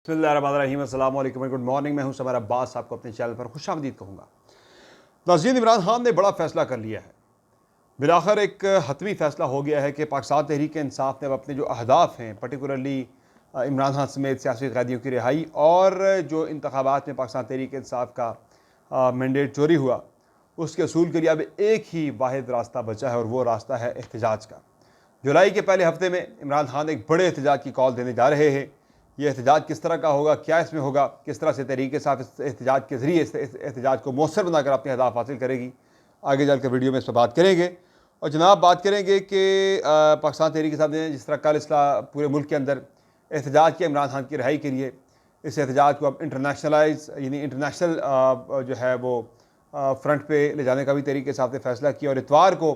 बिस्मिल्लाहिर्रहमानिर्रहीम, अस्सलाम वालेकुम, गुड मॉर्निंग। मैं हूं समर अब्बास, आपको अपने चैनल पर खुशामदीद कहूँगा। नाज़रीन, इमरान खान ने बड़ा फ़ैसला कर लिया है। बिलाखिर एक हतमी फ़ैसला हो गया है कि पाकिस्तान तहरीक इंसाफ ने अब अपने जो अहदाफ़ हैं, पर्टिकुलरली इमरान खान समेत सियासी कैदियों की रिहाई और जो इंतखाबात में पाकिस्तान तहरीक इंसाफ का मैंडेट चोरी हुआ, उसके असूल के लिए अब एक ही वाहिद रास्ता बचा है और वो रास्ता है एहतजाज का। जुलाई के पहले हफ्ते में इमरान खान एक बड़े एहतजाज की कॉल देने जा रहे हैं। ये एहतजाज किस तरह का होगा, क्या इसमें होगा, किस तरह से तहरीक इंसाफ इस एहतजाज के ज़रिए इस एहतजाज को मौसर बनाकर अपने अहदाफ हासिल करेगी, आगे चलकर वीडियो में इस पर बात करेंगे। और जनाब बात करेंगे कि पाकिस्तान तहरीक इंसाफ ने जिस तरह कल इसला पूरे मुल्क के अंदर एहतजाज किया इमरान खान की रिहाई के लिए, इस एहतजाज को अब इंटरनेशनलाइज यानी इंटरनेशनल जो है वो फ्रंट पे ले जाने का भी तहरीक इंसाफ ने फैसला किया। और इतवार को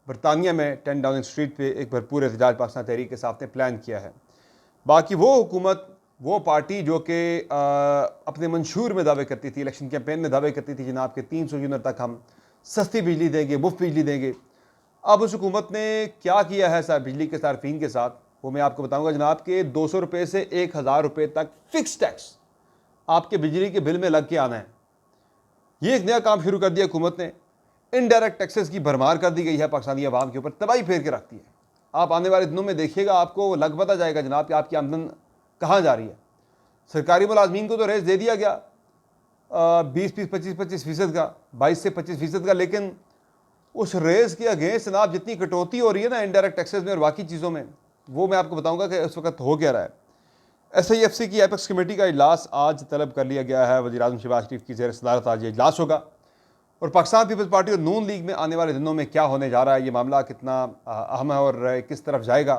बरतानिया में 10 डाउनिंग स्ट्रीट पे एक भरपूर एहतजाज पाकिस्तान तहरीक इंसाफ ने प्लान किया है। बाकी वो हुकूमत, वो पार्टी जो कि अपने मंशूर में दावे करती थी, इलेक्शन कैंपेन में दावे करती थी जनाब के 300 यूनिट तक हम सस्ती बिजली देंगे, मुफ्त बिजली देंगे, अब उस हुकूमत ने क्या किया है साहब बिजली के सार्फिन के साथ, वो मैं आपको बताऊंगा जनाब के 200 रुपये से 1000 रुपये तक फिक्स टैक्स आपके बिजली के बिल में लग के आना है। ये एक नया काम शुरू कर दिया हुकूमत ने। इनडायरेक्ट टैक्सेस की भरमार कर दी गई है पाकिस्तानी आवाम के ऊपर, तबाही फेर के रखती है। आप आने वाले दिनों में देखिएगा, आपको लग पता जाएगा जनाब कि आपकी आमदन कहाँ जा रही है। सरकारी मुलाजमीन को तो रेस दे दिया गया 20-25% का, 22 से 25% का, लेकिन उस रेस के अगेंस्ट जनाब जितनी कटौती हो रही है ना इनडायरेक्ट टैक्सेस में और बाकी चीज़ों में, वो मैं आपको बताऊंगा कि इस वक्त हो क्या रहा है। SIFC की एपेक्स कमेटी का इजलास आज तलब कर लिया गया है। वज़ीर आज़म शहबाज शरीफ की ज़ेर सदारत आज ये इजलास होगा और पाकिस्तान पीपल्स पार्टी और नून लीग में आने वाले दिनों में क्या होने जा रहा है, ये मामला कितना अहम है और किस तरफ जाएगा,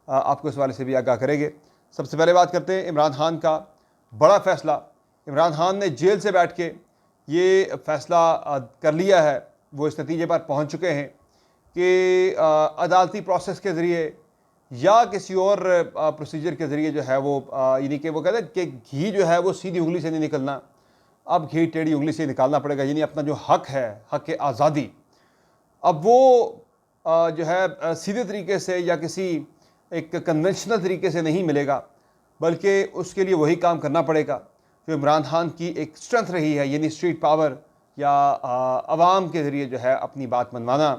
आपको इस वाले से भी आगाह करेंगे। सबसे पहले बात करते हैं इमरान खान का बड़ा फ़ैसला। इमरान खान ने जेल से बैठ के ये फ़ैसला कर लिया है, वो इस नतीजे पर पहुँच चुके हैं कि अदालती प्रोसेस के ज़रिए या किसी और प्रोसीजर के ज़रिए जो है वो यानी कि वो कहते हैं कि घी जो है वो सीधी उंगली से नहीं निकलना, अब घी टेढ़ी उंगली से निकालना पड़ेगा। यानी अपना जो हक है, हक आज़ादी, अब वो जो है सीधे तरीके से या किसी एक कन्वेंशनल तरीके से नहीं मिलेगा, बल्कि उसके लिए वही काम करना पड़ेगा जो इमरान खान की एक स्ट्रेंथ रही है, यानी स्ट्रीट पावर या आवाम के ज़रिए जो है अपनी बात मनवाना।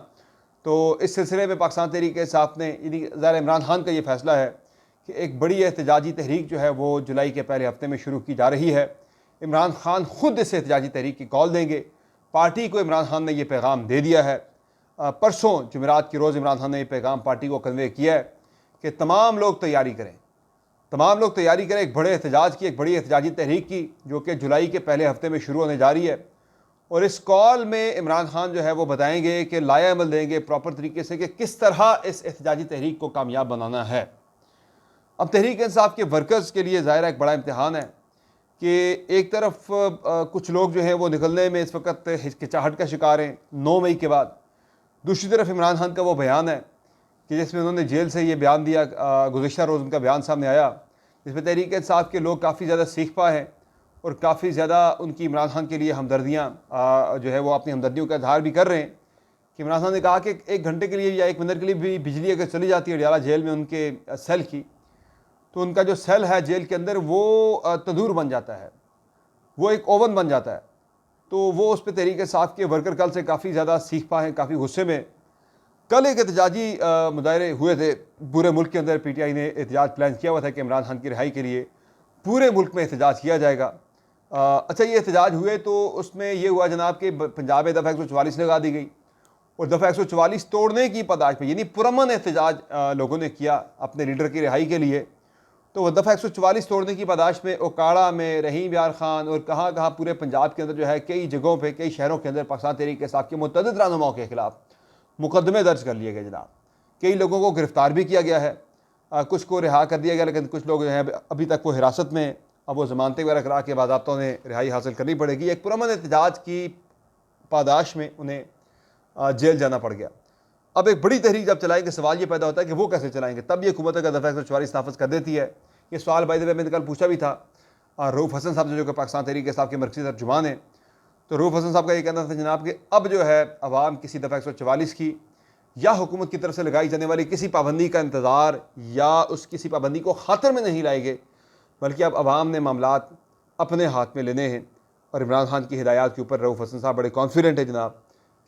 तो इस सिलसिले में पाकिस्तान तहरीक इंसाफ ने, यानी ज़ाहिर इमरान खान का ये फ़ैसला है कि एक बड़ी एहतजाजी तहरीक जो है वो जुलाई के पहले हफ्ते में शुरू की जा रही है। इमरान खान ख़ुद इस एहतजाजी तहरीक की कॉल देंगे। पार्टी को इमरान खान ने यह पैगाम दे दिया है। परसों जुमेरात की रोज़ इमरान खान ने यह पैगाम पार्टी को कन्वे किया है कि तमाम लोग तैयारी करें, तमाम लोग तैयारी करें एक बड़े एहतजाज की, एक बड़ी एहतजाजी तहरीक की जो कि जुलाई के पहले हफ्ते में शुरू होने जा रही है। और इस कॉल में इमरान खान जो है वो बताएंगे कि लाया अमल देंगे प्रॉपर तरीके से कि किस तरह इस एहतजाजी तहरीक को कामयाब बनाना है। अब तहरीक इंसाफ के वर्कर्स के लिए ज़ाहिर एक बड़ा इम्तिहान है कि एक तरफ कुछ लोग जो हैं वो निकलने में इस वक्त हिचकिचाहट का शिकार हैं 9 मई के बाद। दूसरी तरफ इमरान खान का वो बयान है कि जिसमें उन्होंने जेल से ये बयान दिया, गुज़िश्ता रोज़ उनका बयान सामने आया, जिसमें तहरीक इंसाफ के लोग काफ़ी ज़्यादा सीख पा हैं और काफ़ी ज़्यादा उनकी इमरान खान के लिए हमदर्दियाँ जो है वो अपनी हमदर्दियों का इजहार भी कर रहे हैं। कि इमरान खान ने कहा कि 1 घंटे के लिए या 1 मिनट के लिए भी बिजली अगर चली जाती है अडियाला जेल में उनके सेल की, तो उनका जो सेल है जेल के अंदर वो तंदूर बन जाता है, वो एक ओवन बन जाता है। तो वो उस पर तहरीक इंसाफ के वर्कर कल से काफ़ी ज़्यादा सीख पाए हैं, काफ़ी गुस्से में। कल एक एहतजाजी मुजाहरे हुए थे पूरे मुल्क के अंदर। PTI ने एहतजाज प्लान किया हुआ था कि इमरान खान की रिहाई के लिए पूरे मुल्क में एहतजाज किया जाएगा। अच्छा, ये एहतजाज हुए तो उसमें ये हुआ जनाब कि पंजाब में दफ़ा 144 लगा दी गई और दफ़ा 144 तोड़ने की पदाश पर, यानी पुरअमन एहतजाज लोगों ने किया अपने लीडर की रिहाई के लिए। तो वह दफ़ा 144 तोड़ने की पदाश में ओकाड़ा में, रहीम यार खान और कहाँ कहाँ पूरे पंजाब के अंदर जो है कई जगहों पर, कई शहरों के अंदर पाकिस्तान तहरीक इंसाफ के मुतअद्दिद रहनुमाओं के खिलाफ मुकदमे दर्ज कर लिए गए जनाब। कई लोगों को गिरफ़्तार भी किया गया है, कुछ को रिहा कर दिया गया, लेकिन कुछ लोग जो हैं अभी तक वो हिरासत में, अब वो ज़मानतें वगैरह करा के बाज़ाब्तों ने रिहाई हासिल करनी पड़ेगी। एक पुरअमन एहतजाज की पादाश में उन्हें जेल जाना पड़ गया। अब एक बड़ी तहरीक जब चलाएंगे, सवाल ये पैदा होता है कि वो कैसे चलाएंगे। तब ये हुकूमत का दफ़ा 144 नाफिज कर देती है। ये सवाल बाय द वे मैंने कल पूछा भी था रऊफ़ हसन साहब से, जो कि पाकिस्तान तहरीक इंसाफ के मरकज़ी तर्जुमान हैं। तो रऊफ़ हसन साहब का ये कहना था जनाब कि अब जो है अवाम किसी दफ़ा 144 की या हुकूमत की तरफ से लगाई जाने वाली किसी पाबंदी का इंतज़ार या उस किसी पाबंदी को खातर में नहीं लाएंगे, बल्कि अब आवाम ने मामलात अपने हाथ में लेने हैं। और इमरान खान की हिदायत के ऊपर रऊफ़ हसन साहब बड़े कॉन्फिडेंट है जनाब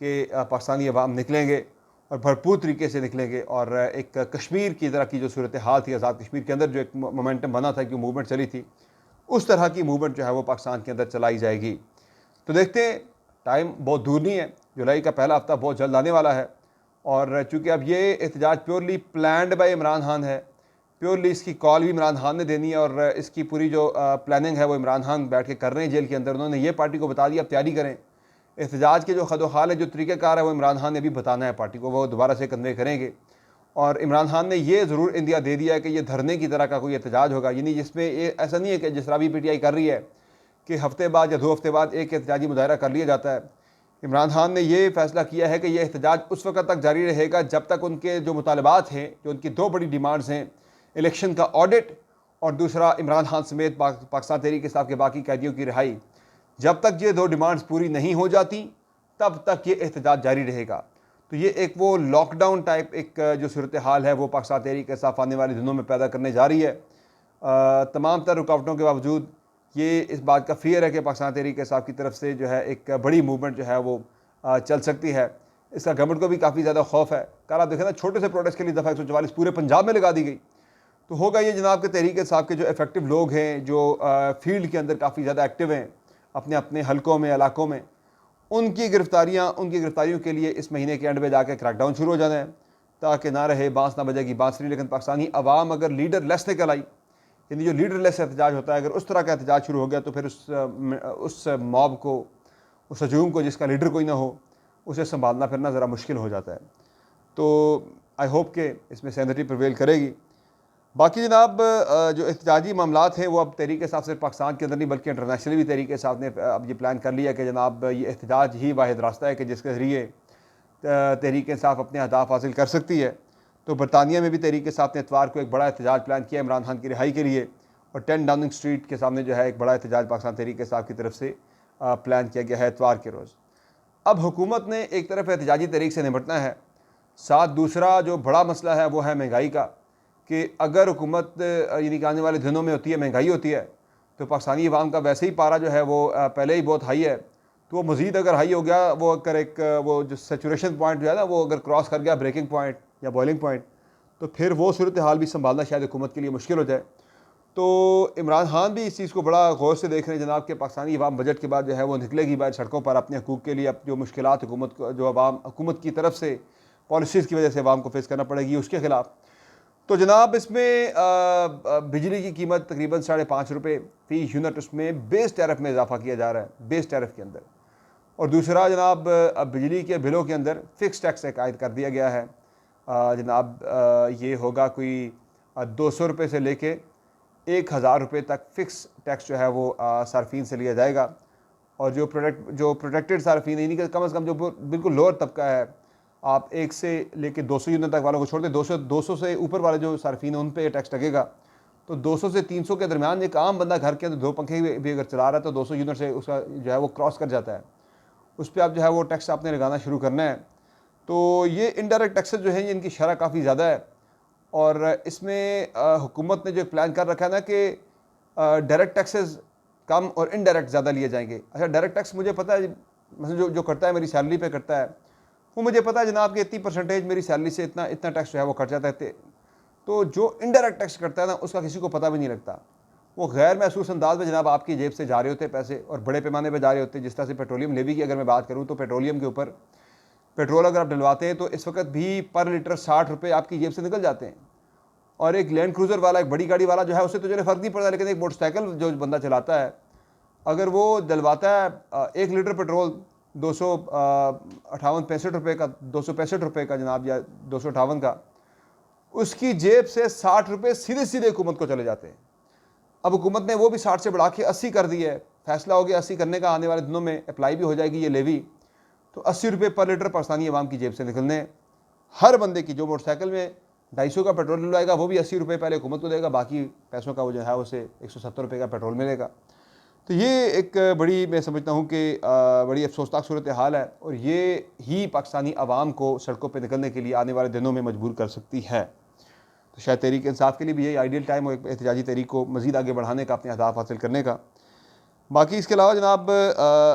कि पाकिस्तानी अवाम निकलेंगे और भरपूर तरीके से निकलेंगे। और एक कश्मीर की तरह की जो सूरत हाल थी, आज़ाद कश्मीर के अंदर जो एक मोमेंटम बना था कि मूवमेंट चली थी, उस तरह की मूवमेंट जो है वो पाकिस्तान के अंदर चलाई जाएगी। तो देखते हैं, टाइम बहुत दूर नहीं है, जुलाई का पहला हफ्ता बहुत जल्द आने वाला है। और चूँकि अब ये एहतजाज purely planned by Imran Khan है, प्योरली इसकी कॉल भी इमरान खान ने देनी है और इसकी पूरी जो प्लानिंग है वो इमरान खान बैठ के कर रहे हैं जेल के अंदर। उन्होंने ये पार्टी को बता दिया आप तैयारी करें। एहतजाज के जो खदोखाल है, जो तरीक़ाकार है, वो इमरान खान ने भी बताना है पार्टी को, वो दोबारा से कन्वे करेंगे। और इमरान खान ने ये ज़रूर इंदिया दे दिया है कि ये धरने की तरह का कोई एहतजाज होगा, यानी जिसमें ये ऐसा नहीं है कि जिस तरह अभी PTI कर रही है कि हफ्ते बाद या 2 हफ्ते बाद एक एहतजाजी मुजाहरा कर लिया जाता है। इमरान खान ने ये फैसला किया है कि यह एहतजाज उस वक्त तक जारी रहेगा जब तक उनके जो मुतालबात हैं, जो उनकी 2 बड़ी डिमांड्स हैं, इलेक्शन का ऑडिट और दूसरा इमरान खान समेत पाकिस्तान तहरीक इंसाफ के बाकी कैदियों की रिहाई, जब तक ये 2 डिमांड्स पूरी नहीं हो जाती तब तक ये एहतजाज जारी रहेगा। तो ये एक वो लॉकडाउन टाइप एक जो सूरत हाल है वो पाकिस्तान तहरीक इंसाफ आने वाले दिनों में पैदा करने जा रही है। तमाम तर रुकावटों के बावजूद ये इस बात का फियर है कि पाकिस्तान तहरीक इंसाफ की तरफ से जो है एक बड़ी मूवमेंट जो है वो चल सकती है। इसका गवर्नमेंट को भी काफ़ी ज़्यादा खौफ है। कल आप देखें ना, छोटे से प्रोटेस्ट के लिए दफ़ा 144 पूरे पंजाब में लगा दी गई। तो होगा ये जनाब के तहरीक इंसाफ के जो इफेक्टिव लोग हैं, जो फील्ड के अंदर काफ़ी ज़्यादा एक्टिव हैं अपने अपने हलकों में, इलाकों में, उनकी गिरफ्तारियों के लिए इस महीने के एंड में जाकर क्रैकडाउन शुरू हो जाना है, ताकि ना रहे बांस ना बजेगी बांसुरी। लेकिन पाकिस्तानी अवाम अगर लीडर लेस निकल आई, यानी जो लीडर लेस एहतजाज होता है, अगर उस तरह का एहतजाज शुरू हो गया तो फिर उस मॉब को, उस हजूम को जिसका लीडर कोई ना हो, उसे संभालना फिरना ज़रा मुश्किल हो जाता है। तो आई होप कि इसमें सैनिटी प्रिवेल करेगी। बाकी जनाब जो एहतजाजी मामलात हैं वो अब तहरीक इंसाफ सिर्फ पाकिस्तान के अंदर नहीं बल्कि इंटरनेशनली भी तहरीक इंसाफ ने अब ये प्लान कर लिया कि जनाब ये एहतजाज ही वाहिद रास्ता है कि जिसके ज़रिए तहरीक इंसाफ अपने अहदाफ हासिल कर सकती है। तो बरतानिया में भी तहरीक इंसाफ ने इतवार को एक बड़ा एहतजाज प्लान किया इमरान खान की रिहाई के लिए, और 10 डाउनिंग स्ट्रीट के सामने जो है एक बड़ा एहतजाज पाकिस्तान तहरीक इंसाफ की तरफ से प्लान किया गया है इतवार के रोज़। अब हुकूमत ने एक तरफ एहतजाजी तहरीक से निपटना है, साथ दूसरा जो बड़ा मसला है वो है महंगाई का, कि अगर हुकूमत यानी कि आने वाले दिनों में होती है महंगाई होती है तो पाकिस्तानी अवाम का वैसे ही पारा जो है वो पहले ही बहुत हाई है, तो वो मज़ीद अगर हाई हो गया, वो अगर एक वो जो सेचुरेशन पॉइंट जो है ना वो अगर क्रॉस कर गया, ब्रेकिंग पॉइंट या बॉइलिंग पॉइंट, तो फिर वो सूरत हाल भी संभालना शायद हुकूमत के लिए मुश्किल हो जाए। तो इमरान खान भी इस चीज़ को बड़ा गौर से देख रहे हैं जनाब के पाकिस्तानी अवाम बजट के बाद जो है वो निकलेगी बाहर सड़कों पर अपने हकूक़ के लिए। अब जो मुश्किलात हुकूमत को, जो अवाम हुकूमत की तरफ से पॉलिसीज़ की वजह से अवाम को फेस करना पड़ेगी, उसके ख़िलाफ़। तो जनाब इसमें बिजली की कीमत तकरीबन 5.5 रुपये फ़ी यूनिट उसमें बेस टैरिफ में इजाफा किया जा रहा है, बेस टैरिफ के अंदर। और दूसरा जनाब बिजली के बिलों के अंदर फ़िक्स टैक्स एक आयद कर दिया गया है। जनाब ये होगा कोई 200 रुपये से लेके 1000 रुपये तक फ़िक्स टैक्स जो है वो सार्फिन से लिया जाएगा। और जो प्रोटेक्टेड सार्फिन, यानी कि कम अज़ कम जो बिल्कुल लोअर तबका है, आप 1 से लेके 200 यूनिट तक वालों को छोड़ दें, 200 से ऊपर वाले जो सार्फिन हैं उन पे टैक्स लगेगा। तो 200 से 300 के दरमियान एक आम बंदा घर के अंदर 2 पंखे भी अगर चला रहा है तो 200 यूनिट से उसका जो है वो क्रॉस कर जाता है, उस पर आप जो है वो टैक्स आपने लगाना शुरू करना है। तो ये इनडायरेक्ट टैक्सेस जो हैं ये इनकी शरह काफ़ी ज़्यादा है। और इसमें हुकूमत ने जो प्लान कर रखा है ना कि डायरेक्ट टैक्सेस कम और इनडायरेक्ट ज़्यादा लिए जाएंगे। अच्छा, डायरेक्ट टैक्स मुझे पता है, मतलब जो करता है मेरी सैलरी पे करता है, वो मुझे पता है जनाब कि इतनी परसेंटेज मेरी सैलरी से इतना टैक्स जो है वो कट जाता है। तो जो इनडायरेक्ट टैक्स करता है ना उसका किसी को पता भी नहीं लगता। वो गैर महसूस अंदाज में जनाब आपकी जेब से जा रहे होते पैसे, और बड़े पैमाने पर जा रहे होते। जिस तरह से पेट्रोलियम लेवी की अगर मैं बात करूँ तो पेट्रोलियम के ऊपर पेट्रोल अगर आप डलवाते हैं तो इस वक्त भी पर लीटर 60 रुपये आपकी जेब से निकल जाते हैं। और एक लैंड क्रूज़र वाला, एक बड़ी गाड़ी वाला जो है उससे तो चले फ़र्क नहीं पड़ता, लेकिन एक मोटरसाइकिल जो बंदा चलाता है अगर वो डलवाता है 1 लीटर पेट्रोल 258-65 रुपये का, 265 रुपये का जनाब, या 258 का, उसकी जेब से 60 रुपये सीधे सीधे हुकूमत को चले जाते हैं। अब हुकूमत ने वो भी 60 से बढ़ा के 80 कर दी है, फैसला हो गया 80 करने का, आने वाले दिनों में अप्लाई भी हो जाएगी ये लेवी। तो 80 रुपये पर लीटर पाकिस्तानी अवाम की जेब से निकलने, हर बंदे की जो मोटरसाइकिल में 250 का पेट्रोल डलवाएगा वो भी 80 रुपये पहले हुकूमत को देगा, बाकी पैसों का वो जो है उसे 170 रुपये का पेट्रोल मिलेगा। तो ये एक बड़ी, मैं समझता हूँ कि बड़ी अफसोसनाक सूरत हाल है, और ये ही पाकिस्तानी अवाम को सड़कों पर निकलने के लिए आने वाले दिनों में मजबूर कर सकती है। तो शायद तहरीक इंसाफ के लिए भी यही आइडियल टाइम हो एक एहतजाजी तहरीक को मज़ीद आगे बढ़ाने का, अपने अहदाफ हासिल करने का। बाकी इसके अलावा जनाब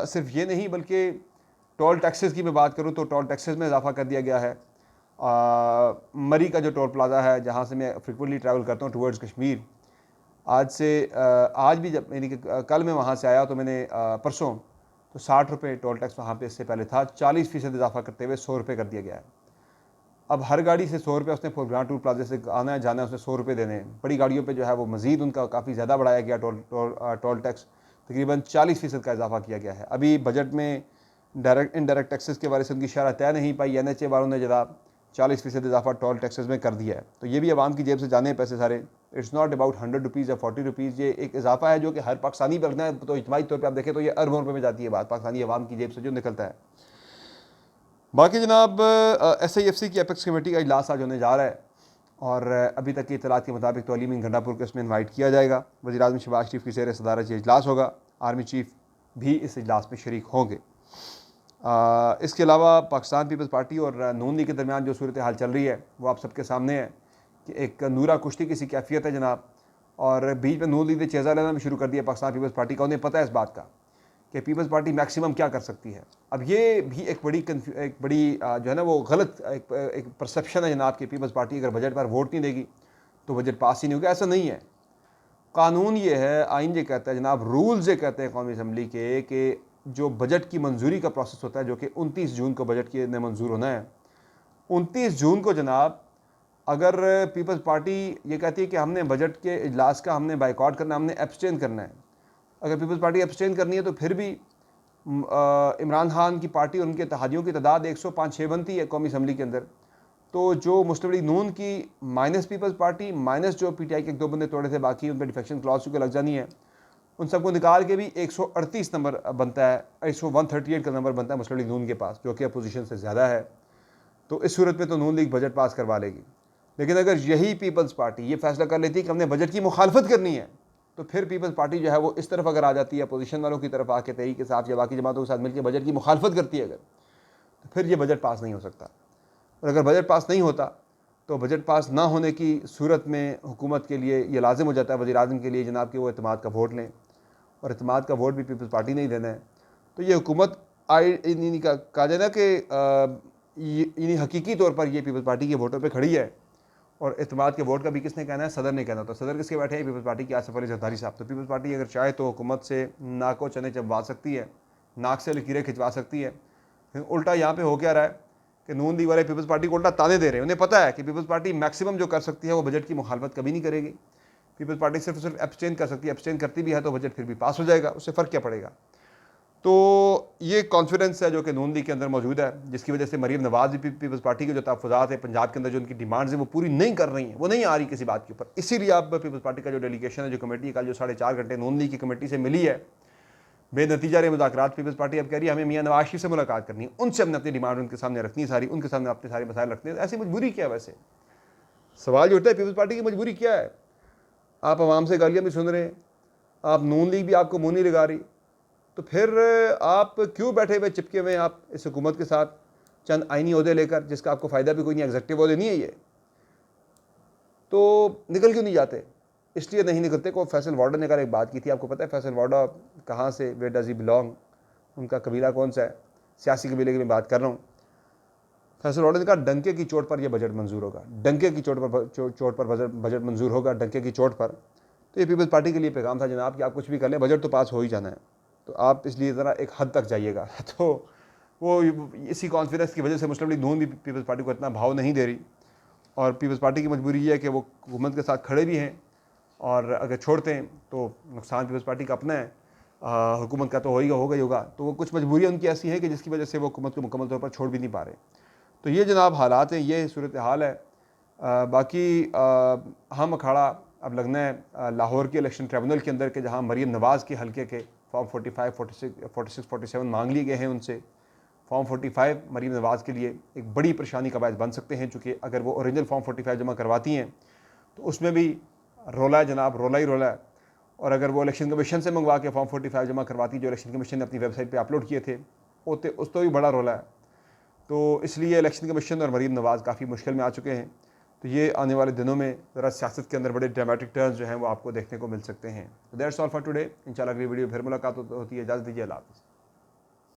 सिर्फ ये नहीं बल्कि टोल टैक्सेस की मैं बात करूँ तो टोल टैक्सेस में इजाफा कर दिया गया है। मरी का जो टोल प्लाज़ा है जहाँ से मैं फ्रिक्वेंटली ट्रैवल करता हूँ टूवर्ड्स कश्मीर, आज भी जब यानी कि कल मैं वहाँ से आया तो मैंने परसों तो 60 रुपये टोल टैक्स वहाँ पे इससे पहले था, 40% इजाफा करते हुए 100 रुपये कर दिया गया है। अब हर गाड़ी से 100 रुपये उसने फोरग्राउंड टूल प्लाजा से आना है जाना है, उसने 100 रुपये देने हैं। बड़ी गाड़ियों पे जो है वो मज़ीद उनका काफ़ी ज़्यादा बढ़ाया गया टोल टैक्स, तकरीबन 40% का इजाफा किया गया है। अभी बजट में डायरेक्ट इनडायरेक्ट टैक्सेस के बारे से उनकी शरह तय नहीं पाई, NHA वालों ने जनाब 40% इजाफा टोल टैक्सेस में कर दिया है। तो ये भी आवाम की जेब से जाने पैसे सारे। इट्स नॉट अबाउट 100 रुपीज़ या 40 रुपीज़, ये एक इजाफा है जो कि हर पाकिस्तानी पर लगना है। तो इज्तिमाई तौर पर आप देखें तो ये अरबों रुपये में जाती है बात, पाकिस्तानी अवाम की जेब से जो निकलता है। बाकी जनाब SIFC की एपेक्स कमेटी का इजलास आज होने जा रहा है और अभी तक की इतलात के मुताबिक तो अलीमीन गंडापुर को इसमें इन्वाइट किया जाएगा। वज़ीर-ए-आज़म शहबाज शरीफ की ज़ेर सदारत ये इजलास होगा, आर्मी चीफ भी इस इजलास में शरीक होंगे। इसके अलावा पाकिस्तान पीपल्स पार्टी और नून लीग के दरमियान जो सूरत हाल चल रही है वो आप सबके सामने है कि एक नूरा कुश्ती की सी कैफियत है जनाब, और बीच में नून लीग ने चेज़ा लेना भी शुरू कर दिया पाकिस्तान पीपल्स पार्टी का। उन्हें पता है इस बात का कि पीपल्स पार्टी मैक्सिमम क्या कर सकती है। अब ये भी एक बड़ी जो है ना वो गलत एक परसेप्शन है जनाब कि पीपल्स पार्टी अगर बजट पर वोट नहीं देगी तो बजट पास ही नहीं होगा। ऐसा नहीं है। कानून ये है, आइन ये कहता है जनाब, रूल्स ये कहते हैं कौमी असम्बली के कि जो बजट की मंजूरी का प्रोसेस होता है जो कि 29 जून को बजट की मंजूर होना है, 29 जून को जनाब अगर पीपल्स पार्टी ये कहती है कि हमने बजट के इजलास का हमने बाइकआउट करना है, हमने एब्सटेन करना है, अगर पीपल्स पार्टी एब्सटेन करनी है तो फिर भी इमरान खान की पार्टी और उनके इत्तेहादियों की तादाद 105-6 बनती है कौमी असम्बली के अंदर। तो जो मुस्लिम लीग नून की माइनस पीपल्स पार्टी माइनस जो PTI के 1-2 बंदे तोड़े थे, बाकी उन पर डिफेक्शन क्लॉज की लग जानी है, उन सबको निकाल के भी 138 नंबर बनता है, 138 का नंबर बनता है मुस्लिम लीग नून के पास, जो कि अपोजिशन से ज़्यादा है। तो इस सूरत में तो नून लीग बजट पास करवा लेगी। लेकिन अगर यही पीपल्स पार्टी ये फैसला कर लेती है कि हमने बजट की मुखालफत करनी है, तो फिर पीपल्स पार्टी जो है वो इस तरफ अगर आ जाती है, अपोजिशन वालों की तरफ आके तहरीक के साथ या बाकी जमातों के साथ मिलकर बजट की मुखालफत करती है अगर, तो फिर ये बजट पास नहीं हो सकता। और अगर बजट पास नहीं होता तो बजट पास ना होने की सूरत में हुकूमत के लिए ये लाजिम हो जाता है, वज़ीर-ए-आज़म के लिए जनाब कि वो एतमाद का वोट लें, और एतमाद का वोट भी पीपल्स पार्टी नहीं देना है। तो ये हुकूमत कहा जाए ना कि इन्हीं हकीकी तौर पर ये पीपल्स पार्टी के वोटों पर खड़ी है। और एतमाद के वोट का भी किसने कहना है? सदर ने कहना। तो सदर किसके बैठे हैं? पीपल्स पार्टी के आसिफ अली जरदारी साहब। तो पीपल्स पार्टी अगर चाहे तो हुकूमत से नाको चने चबवा सकती है, नाक से लकीरें खिंचवा सकती है। उल्टा यहाँ पे हो क्या रहा है कि नून लीग वाले पीपल्स पार्टी को उल्टा ताने दे रहे हैं। उन्हें पता है कि पीपल्स पार्टी मैक्सिमम जो कर सकती है वो बजट की मुखालफत कभी नहीं करेगी। पीपल्स पार्टी सिर्फ एब्सटेन कर सकती है, एब्सटेन करती भी है तो बजट फिर भी पास हो जाएगा, उससे फ़र्क क्या पड़ेगा। तो ये कॉन्फिडेंस है जो कि नून लीग के अंदर मौजूद है, जिसकी वजह से मरीम नवाज भी पीपल्स पार्टी के जो तहफ़्फ़ुज़ात है पंजाब के अंदर जो उनकी डिमांड्स हैं वो पूरी नहीं कर रही हैं, वो नहीं आ रही किसी बात के ऊपर। इसीलिए अब पीपल्स पार्टी का जो डेलीगेशन है, जो कमेटी कल जो 4.5 घंटे नून लीग की कमेटी से मिली है, बेनतीजा रहे मुज़ाकरात। पीपल्स पार्टी अब कह रही है हमें मियां नवाज शरीफ से मुलाकात करनी है, उनसे हमने अपनी डिमांड उनके सामने रखनी है, सारी उनके सामने अपने सारे मसाइल रखने हैं। ऐसी मजबूरी क्या है? वैसे सवाल जो उठता है पीपल्स पार्टी की मजबूरी क्या है? आप आवाम से गालियाँ भी सुन रहे हैं, आप नून लीग भी आपको मुँह नहीं लगा रही, तो फिर आप क्यों बैठे हुए चिपके हुए आप इस हुकूमत के साथ चंद आइनी ओहदे लेकर, जिसका आपको फ़ायदा भी कोई नहीं, एग्जेक्टिव ओहदे नहीं है ये, तो निकल क्यों नहीं जाते? इसलिए नहीं निकलते को फैसल वार्डर ने कल एक बात की थी, आपको पता है फैसल वार्डर कहाँ से, वेयर डज ही बिलोंग, उनका कबीला कौन सा है? सियासी कबीले की मैं बात कर रहा हूँ। फैसल वार्डर ने कहा डंके की चोट पर यह बजट मंजूर होगा, डंके की चोट पर बजट मंजूर होगा, डंके की चोट पर। तो ये पीपल्स पार्टी के लिए पैगाम था जनाब कि आप कुछ भी कर लें, बजट तो पास हो ही जाना है, तो आप इसलिए ज़रा एक हद तक जाइएगा। तो वो इसी कॉन्फिडेंस की वजह से मुस्लिम लीग नून भी पीपल्स पार्टी को इतना भाव नहीं दे रही, और पीपल्स पार्टी की मजबूरी ये है कि वो हुकूमत के साथ खड़े भी हैं, और अगर छोड़ते हैं तो नुकसान पीपल्स पार्टी का अपना है, हुकूमत का तो होगा ही होगा। तो वो कुछ मजबूरियाँ उनकी ऐसी हैं कि जिसकी वजह से वो हुकूमत को मुकम्मल तौर पर छोड़ भी नहीं पा रहे। तो ये जनाब हालात हैं, ये सूरत हाल है। बाकी अहम अखाड़ा अब लगना है लाहौर के इलेक्शन ट्रिब्यूनल के अंदर के, जहाँ मरीम नवाज़ के हल्के के फॉर्म 45, 46, 47 मांग लिए गए हैं उनसे। फॉर्म 45 मरीम नवाज़ के लिए एक बड़ी परेशानी का बायस बन सकते हैं, चूँकि अगर वो ओरिजिनल फॉर्म 45 जमा करवाती हैं तो उसमें भी रोला है जनाब, रोला ही रोला है। और अगर वो इलेक्शन कमीशन से मंगवा के फॉर्म 45 जमा करवाती, जो इलेक्शन कमीशन ने अपनी वेबसाइट पर अपलोड किए थे, उस तो भी बड़ा रोला है। तो इसलिए इलेक्शन कमीशन और मरीम नवाज़ काफ़ी मुश्किल में आ चुके हैं। तो ये आने वाले दिनों में ज़रा सियासत के अंदर बड़े ड्रामेटिक टर्न्स जो हैं वो आपको देखने को मिल सकते हैं। That's all for today. इंशाल्लाह अगली वीडियो फिर मुलाकात होती है। इजाज़त दीजिए। अल्लाह हाफ़िज़।